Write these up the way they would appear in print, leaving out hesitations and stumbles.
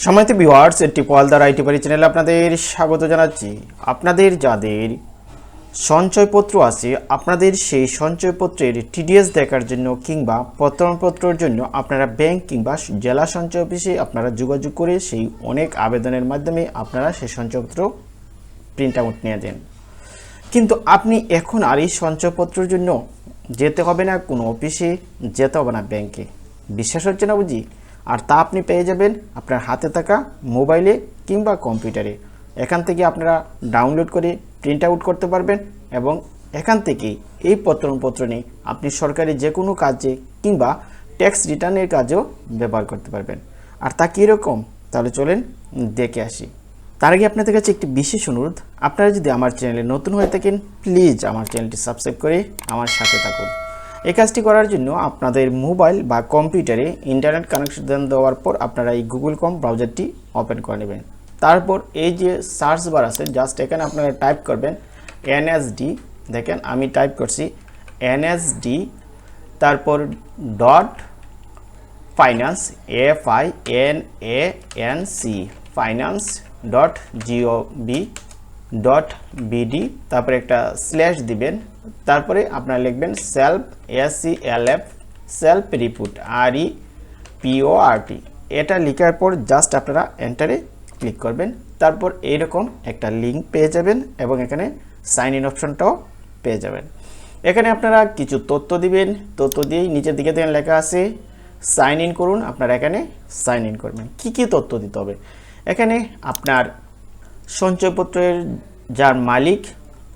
সম্মানিত viewers, টিপওয়ালদার IT বাড়ি চ্যানেলে আপনাদের স্বাগত জানাচ্ছি। আপনাদের যাদের সঞ্চয়পত্র আছে, আপনাদের সেই সঞ্চয়পত্রের টিডিএস দেখার জন্য কিংবা প্রত্যয়নপত্রের জন্য আপনারা ব্যাংক কিংবা জেলা সঞ্চয় অফিসে আপনারা যোগাযোগ করে সেই অনেক আবেদনের মাধ্যমে আপনারা সেই সঞ্চয়পত্র প্রিন্ট আউট নিয়ে দেন। কিন্তু আপনি এখন আর এই সঞ্চয়পত্রের জন্য যেতে হবে না কোনো অফিসে, যেতে হবে না ব্যাংকে। বিশ্বাস হচ্ছে না বুঝি? আর তা আপনি পেয়ে যাবেন আপনার হাতে থাকা মোবাইলে কিংবা কম্পিউটারে। এখান থেকে আপনারা ডাউনলোড করে প্রিন্ট আউট করতে পারবেন এবং এখান থেকে এই প্রত্যয়নপত্র নিয়ে আপনি সরকারি যে কোনো কাজে কিংবা ট্যাক্স রিটার্নের কাজেও ব্যবহার করতে পারবেন। আর তা কীরকম, তাহলে চলেন দেখে আসি। তার আগে আপনাদের কাছে একটি বিশেষ অনুরোধ, আপনারা যদি আমার চ্যানেলে নতুন হয়ে থাকেন প্লিজ আমার চ্যানেলটি সাবস্ক্রাইব করে আমার সাথে থাকুন। এই কাজটি করার জন্য আপনাদের মোবাইল বা কম্পিউটারে ইন্টারনেট কানেকশন দেওয়ার পর আপনারা এই গুগল ক্রোম ব্রাউজারটি ওপেন করে নেবেন। তারপর এই যে সার্চ বার আছে, জাস্ট এখানে আপনারা টাইপ করবেন এনএসডি। দেখেন আমি টাইপ করছি এনএসডি, তারপর dot finance FINANC finance .gov.bd, তারপরে একটা স্ল্যাশ দিবেন, তারপরে আপনারা লিখবেন সেলফ রিপোর্ট REPORT। এটা লেখার পর জাস্ট আপনারা এন্টারে ক্লিক করবেন। তারপর এইরকম একটা লিঙ্ক পেয়ে যাবেন এবং এখানে সাইন ইন অপশনটাও পেয়ে যাবেন। এখানে আপনারা কিছু তথ্য দিবেন, তথ্য দিয়েই নিচের দিকে দেখেন লেখা আছে সাইন ইন করুন। আপনারা এখানে সাইন ইন করবেন। কি কি তথ্য দিতে হবে? এখানে আপনার সঞ্চয়পত্রের যার মালিক,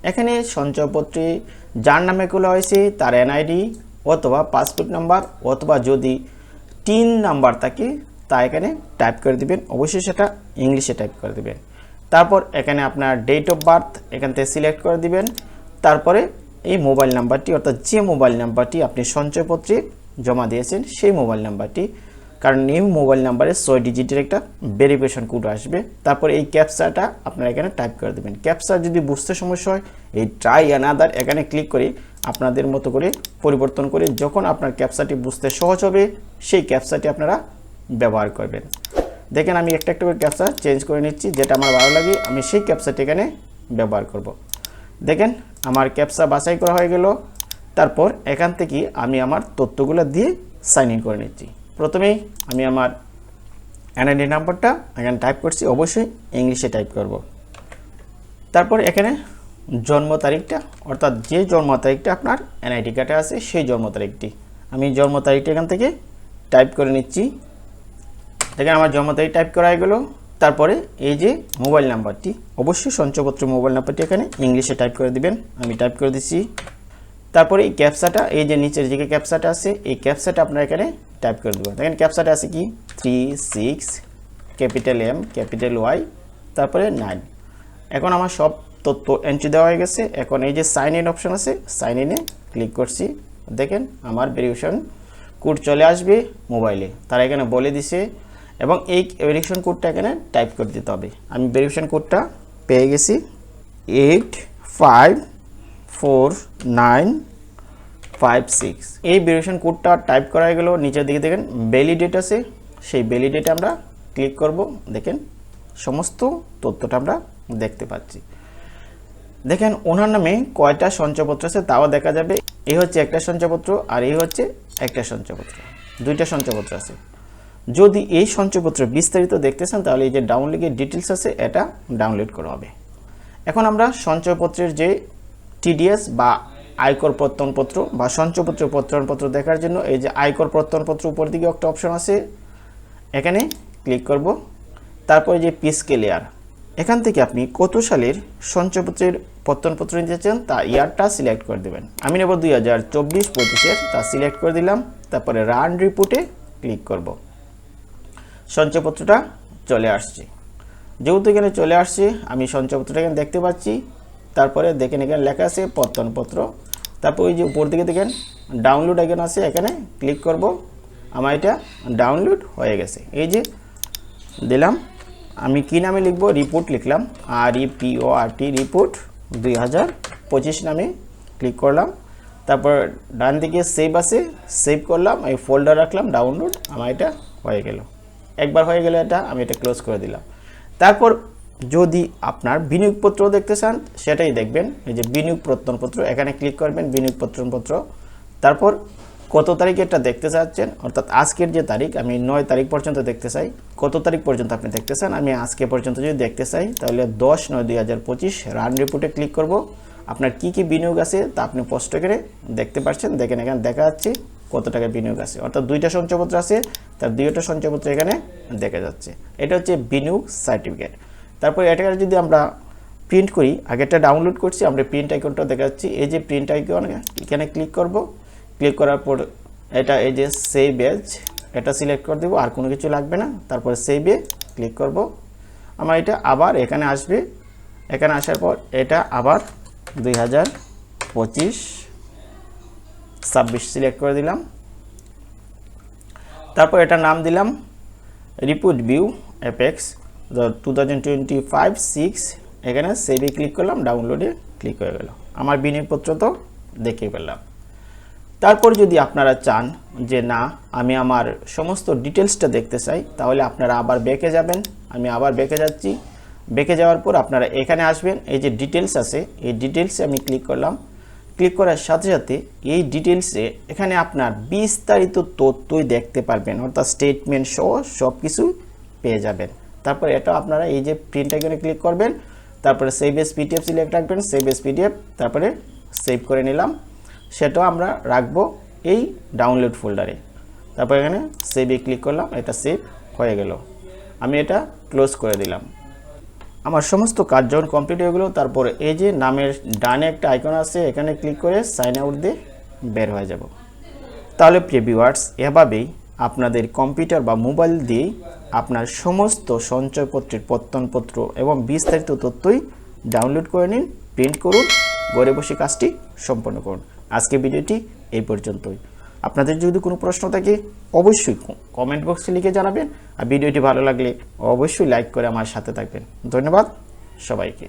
এখানে সঞ্চয়পত্রে যার নামে খোলা হয়েছে তার NID অথবা পাসপোর্ট নাম্বার, অথবা যদি টিন নাম্বার থাকে তা এখানে টাইপ করে দিবেন। অবশ্যই সেটা ইংলিশে টাইপ করে দিবেন। তারপর এখানে আপনার ডেট অফ বার্থ এখান থেকে সিলেক্ট করে দিবেন। তারপরে এই মোবাইল নাম্বারটি, অর্থাৎ যে মোবাইল নাম্বারটি আপনি সঞ্চয়পত্রে জমা দিয়েছেন সেই মোবাইল নাম্বারটি, কারণ এই মোবাইল নাম্বারে 6 ডিজিটের একটা ভেরিফিকেশন কোড আসবে। তারপর এই ক্যাপচাটা আপনারা এখানে টাইপ করে দেবেন। ক্যাপচা যদি বুঝতে সমস্যা হয় এই ট্রাই অ্যানাদার এখানে ক্লিক করে আপনাদের মতো করে পরিবর্তন করে যখন আপনার ক্যাপচাটি বুঝতে সহজ হবে সেই ক্যাপচাটি আপনারা ব্যবহার করবেন। দেখেন আমি একটা একটা করে ক্যাপচা চেঞ্জ করে নিচ্ছি, যেটা আমার ভালো লাগে আমি সেই ক্যাপচাটি এখানে ব্যবহার করব। দেখেন আমার ক্যাপচা বাছাই করা হয়ে গেল। তারপর এখান থেকে আমি আমার তথ্যগুলো দিয়ে সাইন ইন করে নিচ্ছি। প্রথমেই আমি আমার NID নাম্বারটা এখানে টাইপ করছি, অবশ্যই ইংলিশে টাইপ করব। তারপর এখানে জন্ম তারিখটা, অর্থাৎ যে জন্ম তারিখটা আপনার NID কার্ডে আছে সেই জন্ম তারিখটি, আমি জন্ম তারিখটা এখান থেকে টাইপ করে নিচ্ছি। দেখেন আমার জন্ম তারিখ টাইপ করা হয়ে গেল। তারপরে এই যে মোবাইল নাম্বারটি, অবশ্যই সঞ্চয়পত্রের মোবাইল নাম্বারটি এখানে ইংলিশে টাইপ করে দিবেন। আমি টাইপ করে দিচ্ছি। তারপরে এই ক্যাপচাটা, এই যে নিচের দিকে ক্যাপচাটা আছে এই ক্যাপচাটা আপনারা এখানে টাইপ করে দেবেন। দেখেন ক্যাপচাটা আছে কি 36 ক্যাপিটাল M ক্যাপিটাল Y তারপরে 9। এখন আমার সব তথ্য এন্ট্রি দেওয়া হয়ে গেছে। এখন এই যে সাইন ইন অপশন আছে, সাইন ইনে ক্লিক করছি। দেখেন আমার ভেরিফিকেশন কোড চলে আসবে মোবাইলে, তারা এখানে বলে দিছে এবং এই ভেরিফিকেশন কোডটা এখানে টাইপ করে দিতে হবে। আমি ভেরিফিকেশন কোডটা পেয়ে গেছি 854956। এই ভেরিফিকেশন কোডটা টাইপ করা হয়ে গেল। নিচের দিকে দেখেন ভ্যালিডেট আছে, সেই ভ্যালিডেটে আমরা ক্লিক করব। দেখেন সমস্ত তথ্যটা আমরা দেখতে পাচ্ছি। দেখেন ওনার নামে কয়টা সঞ্চয়পত্র আছে তাও দেখা যাবে। এই হচ্ছে একটা সঞ্চয়পত্র আর এই হচ্ছে একটা সঞ্চয়পত্র, দুইটা সঞ্চয়পত্র আছে। যদি এই সঞ্চয়পত্র বিস্তারিত দেখতে চান তাহলে এই যে ডাউনলোডের ডিটেলস আছে এটা ডাউনলোড করা হবে। এখন আমরা সঞ্চয়পত্রের যে TDS বা আয়কর প্রত্যয়নপত্র বা সঞ্চয়পত্রের প্রত্যয়নপত্র দেখার জন্য এই যে আয়কর প্রত্যয়নপত্র উপর দিকে একটা অপশন আছে, এখানে ক্লিক করব। তারপরে যে পে স্কেল, এখান থেকে আপনি কত সালের সঞ্চয়পত্রের প্রত্যয়নপত্র নিতে চান তা ইয়ারটা সিলেক্ট করে দেবেন। আমি নেব 2024-25-এর, তা সিলেক্ট করে দিলাম। তারপরে রান রিপোর্টে ক্লিক করব। সঞ্চয়পত্রটা চলে আসছে। যেহেতু এখানে চলে আসছে আমি সঞ্চয়পত্রটা এখানে দেখতে পাচ্ছি। তারপরে দেখেন এখানে লেখা আছে প্রত্যয়নপত্র। তারপর ওই যে উপর দিকে দেখেন ডাউনলোড এখানে আছে, এখানে ক্লিক করব। আমার এটা ডাউনলোড হয়ে গেছে। এই যে দিলাম, আমি কি নামে লিখব, রিপোর্ট লিখলাম REPORT রিপোর্ট 2025 নামে ক্লিক করলাম। তারপর ডান দিকে সেভ আছে, সেভ করলাম, এই ফোল্ডার রাখলাম ডাউনলোড, আমার এটা হয়ে গেল। একবার হয়ে গেলে এটা আমি এটা ক্লোজ করে দিলাম। তারপর যদি আপনার বিনিয়োগপত্র দেখতে চান সেটাই দেখবেন, এই যে বিনিয়োগ প্রত্যয়নপত্র, এখানে ক্লিক করবেন বিনিয়োগ প্রত্যয়নপত্র। তারপর কত তারিখে এটা দেখতে চাচ্ছেন, অর্থাৎ আজকের যে তারিখ, আমি 9 তারিখ পর্যন্ত দেখতে চাই। কত তারিখ পর্যন্ত আপনি দেখতে চান, আমি আজকে পর্যন্ত যদি দেখতে চাই তাহলে 10/9/2025 রান রিপোর্টে ক্লিক করব। আপনার কি কি বিনিয়োগ আছে তা আপনি স্পষ্ট করে দেখতে পাচ্ছেন। দেখেন এখানে দেখা যাচ্ছে কত টাকা বিনিয়োগ আছে, অর্থাৎ 2টা সঞ্চয়পত্র আছে, তার 2টা সঞ্চয়পত্র এখানে দেখা যাচ্ছে। এটা হচ্ছে বিনিয়োগ সার্টিফিকেট। তারপর এটাকে যদি আমরা প্রিন্ট করি, আগেরটা ডাউনলোড করছি, আমরা প্রিন্ট আইকনটা দেখা যাচ্ছে, এই যে প্রিন্ট আইকন এখানে ক্লিক করব। ক্লিক করার পর এটা এই যে সেভ এজ, এটা সিলেক্ট করে দেব, আর কোনো কিছু লাগবে না। তারপর সেভে ক্লিক করব। আমার এটা আবার এখানে আসবে, এখানে আসার পর এটা আবার 2025-26 সিলেক্ট করে দিলাম। তারপর এটা নাম দিলাম রিপোর্ট ভিউ অ্যাপেক্স 2025-6, এখানে সেভে ক্লিক করলাম, ডাউনলোডে ক্লিক হয়ে গেল, আমার বিনিয়োগপত্র তো দেখে পেলাম। তারপর যদি আপনারা চান যে না আমি আমার সমস্ত ডিটেলসটা দেখতে চাই, তাহলে আপনারা আবার ব্যাকে যাবেন। আমি আবার ব্যাকে যাচ্ছি। ব্যাকে যাওয়ার পর আপনারা এখানে আসবেন, এই যে ডিটেলস আছে, এই ডিটেলসে আমি ক্লিক করলাম। ক্লিক করার সাথে সাথে এই ডিটেলসে এখানে আপনার বিস্তারিত তথ্যই দেখতে পারবেন, অর্থাৎ স্টেটমেন্ট সহ সব কিছু পেয়ে যাবেন। তারপর এটা আপনারা এই যে প্রিন্ট আইকনে ক্লিক করবেন, তারপরে সেভ এস পিডিএফ সিলেক্ট রাখবেন, সেভ এস পিডিএফ, তারপরে সেভ করে নিলাম। সেটাও আমরা রাখবো এই ডাউনলোড ফোল্ডারে। তারপর এখানে সেভে ক্লিক করলাম, এটা সেভ হয়ে গেল। আমি এটা ক্লোজ করে দিলাম। আমার সমস্ত কাজ যখন কমপ্লিট হয়ে গেলো, তারপর এই যে নামের ডানে একটা আইকন আছে, এখানে ক্লিক করে সাইন আউট দিয়ে বের হয়ে যাব। তাহলে প্রিয় ভিউয়ার্স, এভাবেই আপনাদের কম্পিউটার বা মোবাইল দিয়ে আপনার সমস্ত সঞ্চয়পত্রের প্রত্যয়নপত্র এবং বিস্তারিত তথ্যই ডাউনলোড করে নিন, প্রিন্ট করুন, ঘরে বসে কাজটি সম্পন্ন করুন। আজকে ভিডিওটি এই পর্যন্তই। আপনাদের যদি কোনো প্রশ্ন থাকে অবশ্যই কমেন্ট বক্সে লিখে জানাবেন, আর ভিডিওটি ভালো লাগলে অবশ্যই লাইক করে আমার সাথে থাকবেন। ধন্যবাদ সবাইকে।